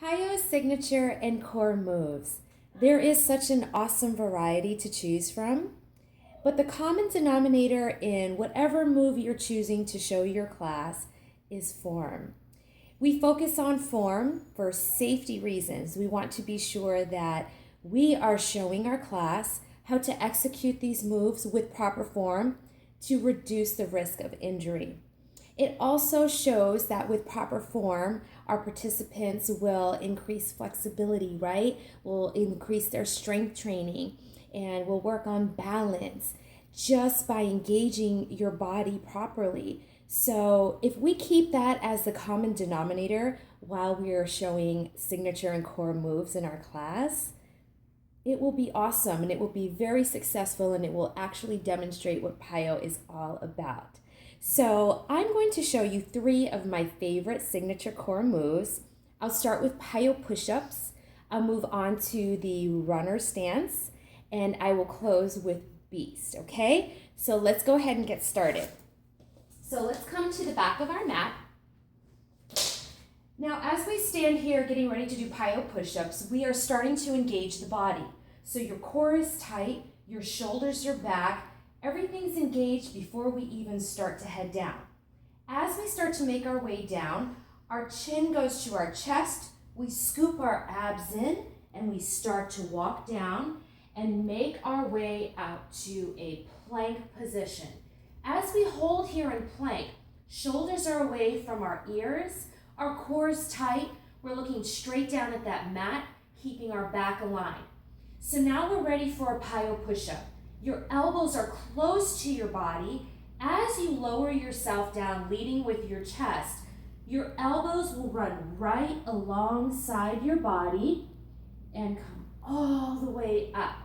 PiYo Signature and Core Moves. There is such an awesome variety to choose from, but the common denominator in whatever move you're choosing to show your class is form. We focus on form for safety reasons. We want to be sure that we are showing our class how to execute these moves with proper form to reduce the risk of injury. It also shows that with proper form, our participants will increase flexibility, right? Will increase their strength training and will work on balance just by engaging your body properly. So if we keep that as the common denominator while we are showing signature and core moves in our class, it will be awesome and it will be very successful and it will actually demonstrate what PiYo is all about. So I'm going to show you 3 of my favorite signature core moves. I'll start with PiYo push-ups. I'll move on to the runner stance, and I will close with beast, okay? So let's go ahead and get started. So let's come to the back of our mat. Now, as we stand here getting ready to do PiYo push-ups, we are starting to engage the body. So your core is tight, your shoulders are back, everything's engaged before we even start to head down. As we start to make our way down, our chin goes to our chest, we scoop our abs in, and we start to walk down and make our way out to a plank position. As we hold here in plank, shoulders are away from our ears, our core is tight, we're looking straight down at that mat, keeping our back aligned. So now we're ready for a PiYo push-up. Your elbows are close to your body. As you lower yourself down, leading with your chest, your elbows will run right alongside your body and come all the way up.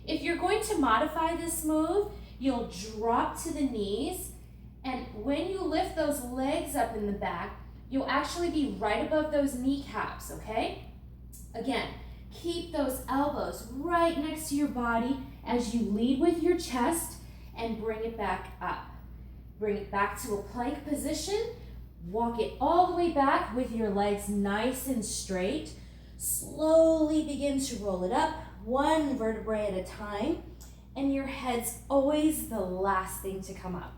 If you're going to modify this move, you'll drop to the knees, and when you lift those legs up in the back, you'll actually be right above those kneecaps, okay? Again, keep those elbows right next to your body as you lead with your chest and bring it back up. Bring it back to a plank position. Walk it all the way back with your legs nice and straight. Slowly begin to roll it up, one vertebrae at a time, and your head's always the last thing to come up.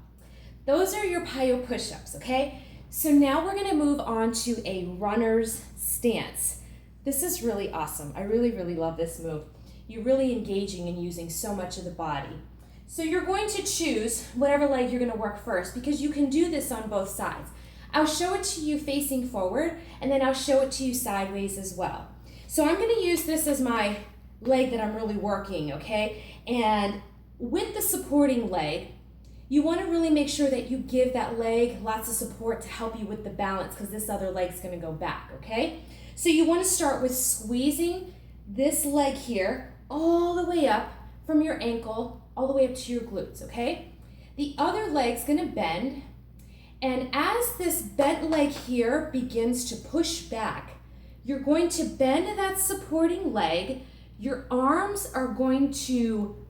Those are your PiYo push-ups, okay? So now we're gonna move on to a runner's stance. This is really awesome. I really, really love this move. You're really engaging and using so much of the body. So you're going to choose whatever leg you're going to work first because you can do this on both sides. I'll show it to you facing forward and then I'll show it to you sideways as well. So I'm going to use this as my leg that I'm really working, okay? And with the supporting leg, you want to really make sure that you give that leg lots of support to help you with the balance because this other leg's going to go back, okay? So you want to start with squeezing this leg here all the way up from your ankle, all the way up to your glutes, okay? The other leg's gonna bend, and as this bent leg here begins to push back, you're going to bend that supporting leg. Your arms are going to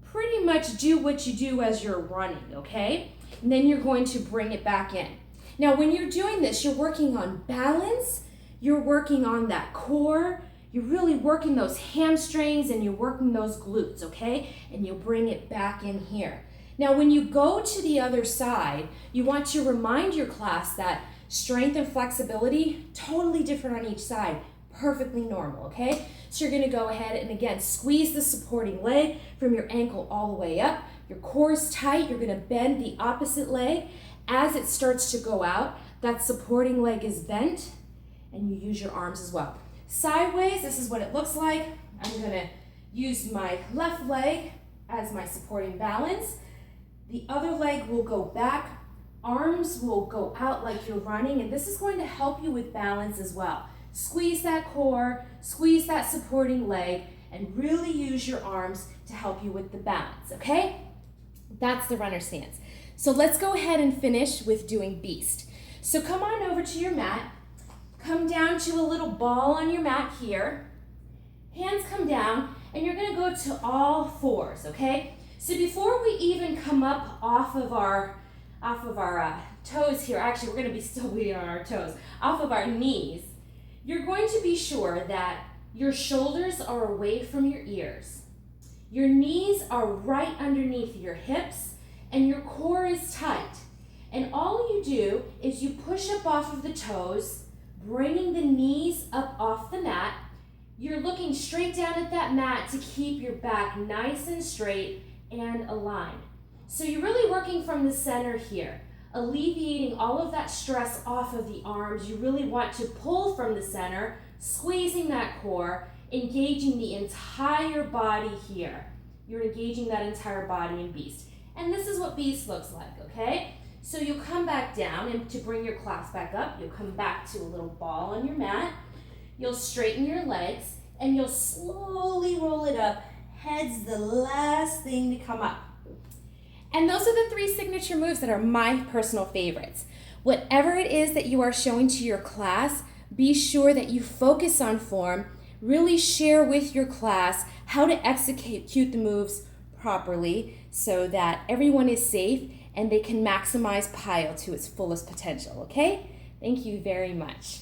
pretty much do what you do as you're running, okay? And then you're going to bring it back in. Now, when you're doing this, you're working on balance, you're working on that core, you're really working those hamstrings and you're working those glutes, okay? And you'll bring it back in here. Now, when you go to the other side, you want to remind your class that strength and flexibility, totally different on each side, perfectly normal, okay? So you're gonna go ahead and again, squeeze the supporting leg from your ankle all the way up. Your core is tight, you're gonna bend the opposite leg. As it starts to go out, that supporting leg is bent and you use your arms as well. Sideways, this is what it looks like. I'm gonna use my left leg as my supporting balance. The other leg will go back. Arms will go out like you're running, and this is going to help you with balance as well. Squeeze that core, squeeze that supporting leg, and really use your arms to help you with the balance, okay? That's the runner stance. So let's go ahead and finish with doing beast. So come on over to your mat. Come down to a little ball on your mat here. Hands come down, and you're gonna go to all fours, okay? So before we even come up off of our toes here, actually we're gonna be still be on our toes, off of our knees, You're going to be sure that your shoulders are away from your ears. Your knees are right underneath your hips and your core is tight. And all you do is you push up off of the toes, bringing the knees up off the mat. You're looking straight down at that mat to keep your back nice and straight and aligned. So you're really working from the center here, alleviating all of that stress off of the arms. You really want to pull from the center, squeezing that core, engaging the entire body here. You're engaging that entire body in Beast. And this is what Beast looks like, okay? So you'll come back down, and to bring your class back up, you'll come back to a little ball on your mat. You'll straighten your legs, and you'll slowly roll it up. Head's the last thing to come up. And those are the 3 signature moves that are my personal favorites. Whatever it is that you are showing to your class, be sure that you focus on form, really share with your class how to execute the moves properly so that everyone is safe and they can maximize PiYo to its fullest potential, okay? Thank you very much.